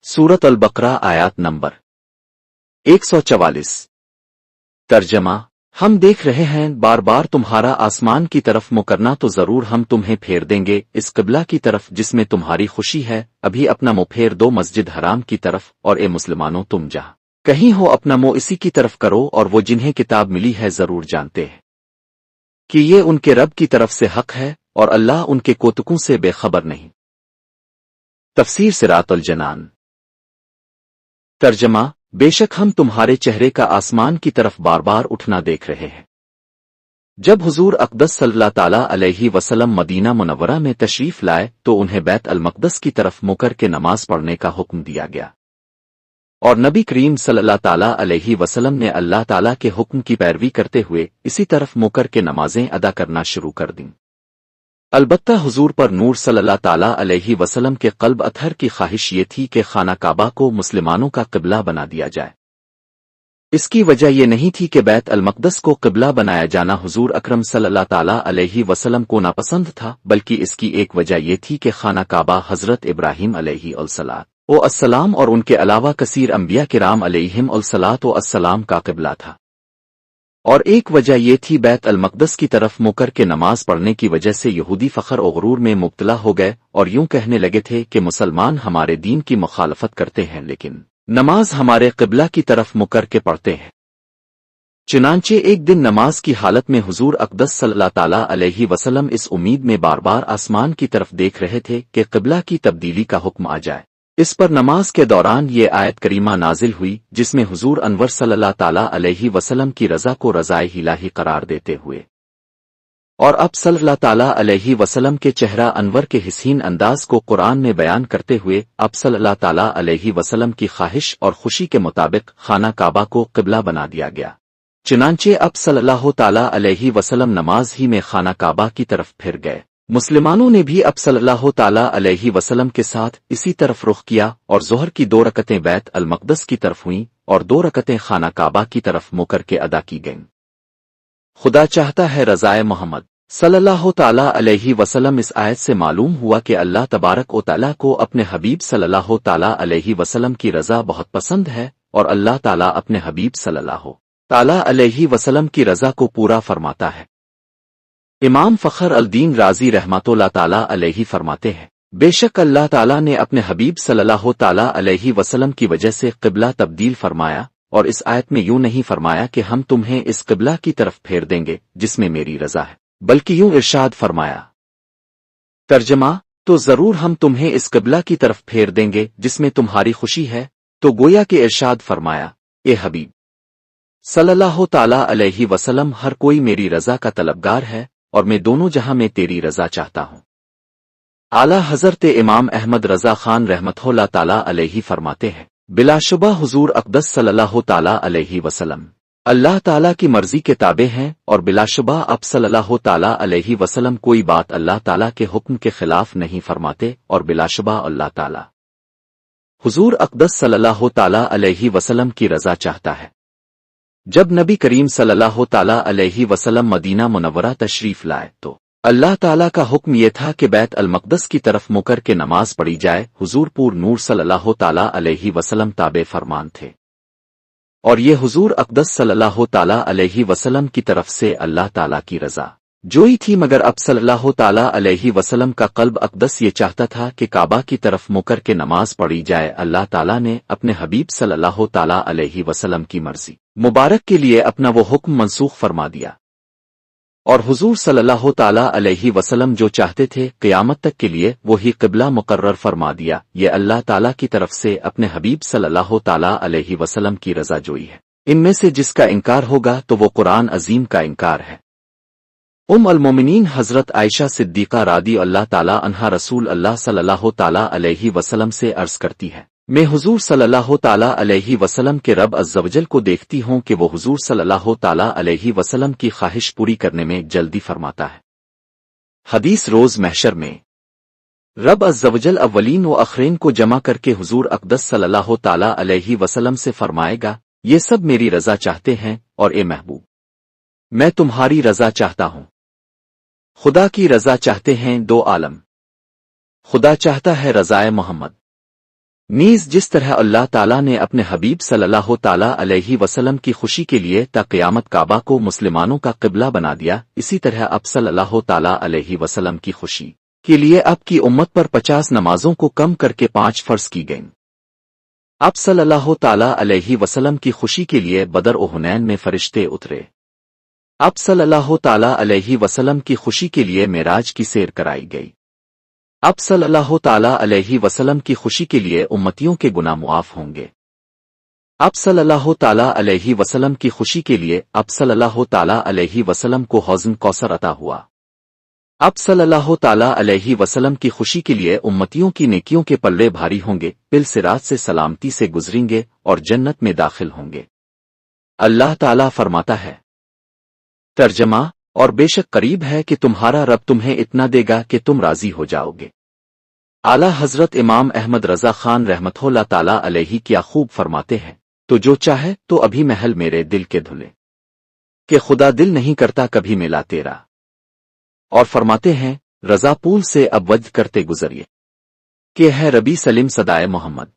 सूरत अल-बकरा आयत नंबर 144। तर्जमा: हम देख रहे हैं बार बार तुम्हारा आसमान की तरफ मुँह करना तो जरूर हम तुम्हें फेर देंगे इस क़िबला की तरफ जिसमें तुम्हारी खुशी है। अभी अपना मुँह फेर दो मस्जिद हराम की तरफ, और ए मुसलमानों तुम जहाँ कहीं हो अपना मुँह इसी की तरफ करो। और वो जिन्हें किताब मिली है जरूर जानते हैं कि ये उनके रब की तरफ से हक है, और अल्लाह उनके कोतकों से बेखबर नहीं। तफसीर सिरातुल जनान। तर्जमा: बेशक हम तुम्हारे चेहरे का आसमान की तरफ बार बार उठना देख रहे हैं। जब हुजूर अक़दस सल्लल्लाहु ताला अलैहि वसल्लम मदीना मुनव्वरा में तशरीफ लाए तो उन्हें बैत अल मक़दस की तरफ मुँह करके नमाज पढ़ने का हुक्म दिया गया, और नबी करीम सल्लल्लाहु ताला अलैहि वसल्लम ने अल्लाह ताला के हुक्म की पैरवी करते हुए इसी तरफ मुँह करके नमाजें अदा करना शुरू कर दीं। अलबत्ता हुजूर पर नूर सल्लल्लाहु ताला अलैहि वसल्लम के क़ल्ब अतहर की ख्वाहिश ये थी कि खाना काबा को मुसलमानों का क़िबला बना दिया जाए। इसकी वजह ये नहीं थी कि बैत अल मक़दस को क़िबला बनाया जाना हुजूर अकरम सल्लल्लाहु ताला अलैहि वसल्लम को नापसंद था, बल्कि इसकी एक वजह ये थी कि खाना काबा हज़रत इब्राहीम अलैहिस्सलाम और उनके अलावा कसीर अंबिया किराम अलैहिमुस्सलाम का क़िबला था। और एक वजह ये थी बैत अल मक़दस की तरफ मुँह करके नमाज पढ़ने की वजह से यहूदी फ़ख्र और गुरूर में मुब्तला हो गए और यूं कहने लगे थे कि मुसलमान हमारे दीन की मुखालफत करते हैं लेकिन नमाज हमारे क़िबला की तरफ मुँह करके पढ़ते हैं। चुनांचे एक दिन नमाज की हालत में हुजूर अक़दस सल्लल्लाहु ताला अलैहि वसल्लम इस उम्मीद में बार बार आसमान की तरफ देख रहे थे कि क़िबला की तब्दीली का हुक्म आ जाए। इस पर नमाज के दौरान ये आयत करीमा नाजिल हुई जिसमें हुजूर अनवर सल्लल्लाहु ताला अलैहि वसल्लम की रज़ा को रज़ाए इलाही करार देते हुए और अब सल्लल्लाहु ताला अलैहि वसल्लम के चेहरा अनवर के हसीन अंदाज को कुरान में बयान करते हुए अब सल्लल्लाहु ताला अलैहि वसल्लम की ख्वाहिश और खुशी के मुताबिक खाना काबा को क़िबला बना दिया गया। चुनांचे अब सल्लल्लाहु ताला अलैहि वसल्लम नमाज ही में खाना काबा की तरफ फिर गए। मुसलमानों ने भी अब सल्लल्लाहु ताला अलैहि वसल्लम के साथ इसी तरफ रुख किया और ज़ोहर की 2 रकतें बैत अल मक़दस की तरफ हुईं और 2 रकतें खाना काबा की तरफ मुँह करके अदा की गईं। खुदा चाहता है रज़ाए मोहम्मद सल्लल्लाहु ताला अलैहि वसल्लम। इस आयत से मालूम हुआ कि अल्लाह तबारक व तआला को अपने हबीब सल्लल्लाहु ताला अलैहि वसल्लम की रज़ा बहुत पसंद है, और अल्लाह ताला अपने हबीब सल्लल्लाहु ताला अलैहि वसल्लम की रज़ा को पूरा फरमाता है। इमाम फ़ख्र अल-दीन राज़ी रहमतुल्लाह ताला अलैहि फरमाते हैं, बेशक अल्लाह ताला ने अपने हबीब सल्लल्लाहु ताला अलैहि वसल्लम की वजह से क़िबला तब्दील फरमाया, और इस आयत में यूं नहीं फरमाया कि हम तुम्हें इस क़िबला की तरफ फेर देंगे जिसमें मेरी रज़ा है, बल्कि यूं इरशाद फरमाया। तर्जमा: तो जरूर हम तुम्हें इस क़िबला की तरफ फेर देंगे जिसमें तुम्हारी खुशी है। तो गोया के इरशाद फरमाया, ए हबीब सल्लल्लाहु ताला अलैहि वसल्लम, हर कोई मेरी रज़ा का तलबगार है और मैं दोनों जहां में तेरी रज़ा चाहता हूं। आला हज़रत इमाम अहमद रज़ा खान रहमतुल्लाह ताला अलैहि फरमाते हैं, बिलाशुबा हुजूर अक़दस सल्लल्लाहु ताला अलैहि वसल्लम अल्लाह ताला की मर्जी के ताबे हैं, और बिलाशुबा अब सल्लल्लाहु ताला अलैहि वसल्लम कोई बात अल्लाह ताला के हुक्म के खिलाफ नहीं फरमाते, और बिलाशुबा अल्लाह ताला हुजूर अक़दस सल्लल्लाहु ताला अलैहि वसल्लम की रज़ा चाहता है। जब नबी करीम सल्लल्लाहु ताला अलैहि वसल्लम मदीना मुनव्वरा तशरीफ लाए तो अल्लाह ताला का हुक्म ये था कि बैत अल मक़दस की तरफ मुँह करके नमाज पढ़ी जाए। हुजूर पूर नूर सल्लल्लाहु ताला अलैहि वसल्लम ताबे फरमान थे, और ये हुजूर अक़दस सल्लल्लाहु ताला अलैहि वसल्लम की तरफ से अल्लाह ताला की रज़ा जोई थी। मगर अब सल्लल्लाहु ताला अलैहि वसल्लम का क़ल्ब अक़दस ये चाहता था कि काबा की तरफ मुँह करके नमाज पढ़ी जाए। अल्लाह ताला ने अपने हबीब सल्लल्लाहु ताला अलैहि वसल्लम की मर्जी मुबारक के लिए अपना वो हुक्म मनसूख फरमा दिया, और हुजूर सल्लल्लाहु ताला अलैहि वसल्लम जो चाहते थे क़यामत तक के लिए वही क़िबला मुकर्रर फरमा दिया। ये अल्लाह ताला की तरफ से अपने हबीब सल्लल्लाहु ताला अलैहि वसल्लम की रज़ा जोई है। इनमें से जिसका इनकार होगा तो वो कुरान अजीम का इनकार है। अल मोमिनीन हज़रत आयशा सिद्दीक़ा रादी अल्लाह ताला अन्हा रसूल अल्लाह सल्लल्लाहु ताला अलैहि वसल्लम से अर्ज़ करती है, मैं हुजूर सल्लल्लाहु ताला अलैहि वसल्लम के रब अज़्ज़वजल को देखती हूँ कि वो हुजूर सल्लल्लाहु ताला अलैहि वसल्लम की ख्वाहिश पूरी करने में जल्दी फरमाता है। हदीस रोज़ महशर में रब अज़्ज़वजल अव्वलीन व आखिरीन को जमा करके हुजूर अक़दस सल्लल्लाहु ताला अलैहि वसल्लम से फरमाएगा, ये सब मेरी रज़ा चाहते हैं, और ए महबूब मैं तुम्हारी रज़ा चाहता हूँ। खुदा की रज़ा चाहते हैं 2 आलम। खुदा चाहता है रज़ाए मोहम्मद نیز جس طرح اللہ تعالیٰ نے اپنے حبیب صلی اللہ تعالیٰ علیہ وسلم کی خوشی کے لیے تا قیامت کعبہ کو مسلمانوں کا قبلہ بنا دیا، اسی طرح اب صلی اللہ تعالیٰ علیہ وسلم کی خوشی کے لیے اب کی امت پر 50 نمازوں کو کم کر کے 5 فرض کی گئیں۔ اب صلی اللہ تعالیٰ علیہ وسلم کی خوشی کے لیے بدر و حنین میں فرشتے اترے۔ اب صلی اللہ تعالیٰ علیہ وسلم کی خوشی کے لیے معراج کی سیر کرائی گئی۔ اب صلی اللہ تعالیٰ علیہ وسلم کی خوشی کے لیے امتیوں کے گناہ معاف ہوں گے۔ اب صلی اللہ تعالیٰ علیہ وسلم کی خوشی کے لیے اب صلی اللہ تعالیٰ علیہ وسلم کو حوض کوثر عطا ہوا۔ اب صلی اللہ تعالیٰ علیہ وسلم کی خوشی کے لیے امتیوں کی نیکیوں کے پلڑے بھاری ہوں گے، پل صراط سے سلامتی سے گزریں گے اور جنت میں داخل ہوں گے۔ اللہ تعالیٰ فرماتا ہے، ترجمہ، اور بے شک قریب ہے کہ تمہارا رب تمہیں اتنا دے گا کہ تم راضی ہو جاؤ گے۔ اعلیٰ حضرت امام احمد رضا خان رحمت اللہ تعالیٰ علیہ کیا خوب فرماتے ہیں، تو جو چاہے تو ابھی محل میرے دل کے دھلے، کہ خدا دل نہیں کرتا کبھی ملا تیرا۔ اور فرماتے ہیں، رضا پول سے اب وجد کرتے گزریے، کہ ہے ربی سلیم صدائے محمد۔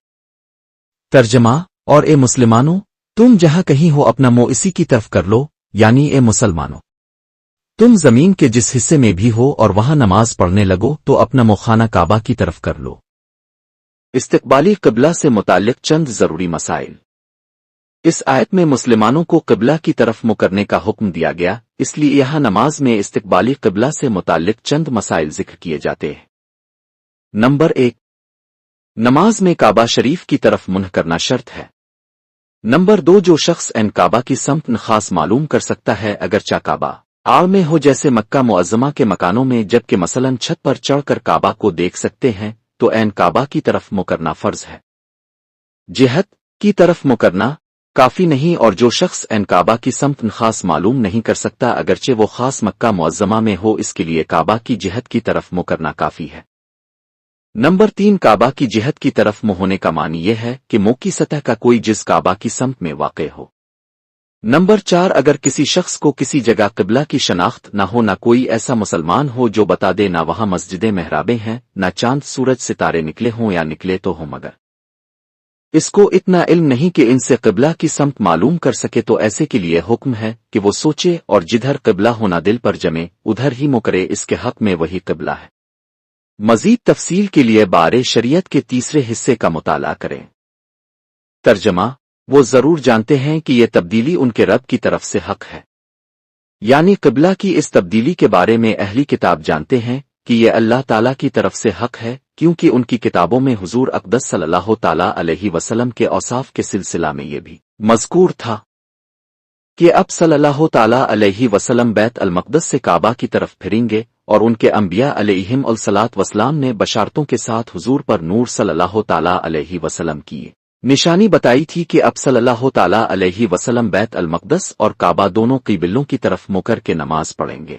ترجمہ، اور اے مسلمانوں، تم جہاں کہیں ہو اپنا منہ اسی کی طرف کر لو، یعنی اے مسلمانوں، تم زمین کے جس حصے میں بھی ہو اور وہاں نماز پڑھنے لگو تو اپنا منہ خانہ کعبہ کی طرف کر لو۔ استقبالی قبلہ سے متعلق چند ضروری مسائل۔ اس آیت میں مسلمانوں کو قبلہ کی طرف منہ کرنے کا حکم دیا گیا، اس لیے یہاں نماز میں استقبالی قبلہ سے متعلق چند مسائل ذکر کیے جاتے ہیں۔ نمبر 1، نماز میں کعبہ شریف کی طرف منہ کرنا شرط ہے۔ نمبر 2، جو شخص این کعبہ کی سمت خاص معلوم کر سکتا ہے اگرچہ کعبہ آڑ میں ہو، جیسے مکہ معظمہ کے مکانوں میں، جبکہ مثلاً چھت پر چڑھ کر کعبہ کو دیکھ سکتے ہیں، تو این کعبہ کی طرف منہ کرنا فرض ہے۔ جہت کی طرف منہ کرنا کافی نہیں، اور جو شخص این کعبہ کی سمت خاص معلوم نہیں کر سکتا اگرچہ وہ خاص مکہ معظمہ میں ہو، اس کے لیے کعبہ کی جہت کی طرف منہ کرنا کافی ہے۔ نمبر 3، کعبہ کی جہت کی طرف منہ ہونے کا معنی یہ ہے کہ منہ کی سطح کا کوئی جز کعبہ کی سمت میں واقع ہو۔ نمبر 4، اگر کسی شخص کو کسی جگہ قبلہ کی شناخت نہ ہو، نہ کوئی ایسا مسلمان ہو جو بتا دے، نہ وہاں مسجدیں محرابیں ہیں، نہ چاند سورج ستارے نکلے ہوں یا نکلے تو ہوں، مگر اس کو اتنا علم نہیں کہ ان سے قبلہ کی سمت معلوم کر سکے، تو ایسے کے لیے حکم ہے کہ وہ سوچے اور جدھر قبلہ ہونا دل پر جمے ادھر ہی منہ کرے، اس کے حق میں وہی قبلہ ہے۔ مزید تفصیل کے لیے بارے شریعت کے تیسرے حصے کا مطالعہ کریں۔ ترجمہ، وہ ضرور جانتے ہیں کہ یہ تبدیلی ان کے رب کی طرف سے حق ہے، یعنی قبلہ کی اس تبدیلی کے بارے میں اہلی کتاب جانتے ہیں کہ یہ اللہ تعالیٰ کی طرف سے حق ہے، کیونکہ ان کی کتابوں میں حضور اقدس صلی اللہ تعالیٰ علیہ وسلم کے اوصاف کے سلسلہ میں یہ بھی مذکور تھا کہ اب صلی اللہ تعالیٰ علیہ وسلم بیت المقدس سے کعبہ کی طرف پھریں گے، اور ان کے انبیاء علیہم الصلاۃ وسلام نے بشارتوں کے ساتھ حضور پر نور صلی اللہ تعالیٰ علیہ وسلم کی نشانی بتائی تھی کہ اب صلی اللہ تعالیٰ علیہ وسلم بیت المقدس اور کعبہ دونوں قبلوں کی طرف منہ کر کے نماز پڑھیں گے۔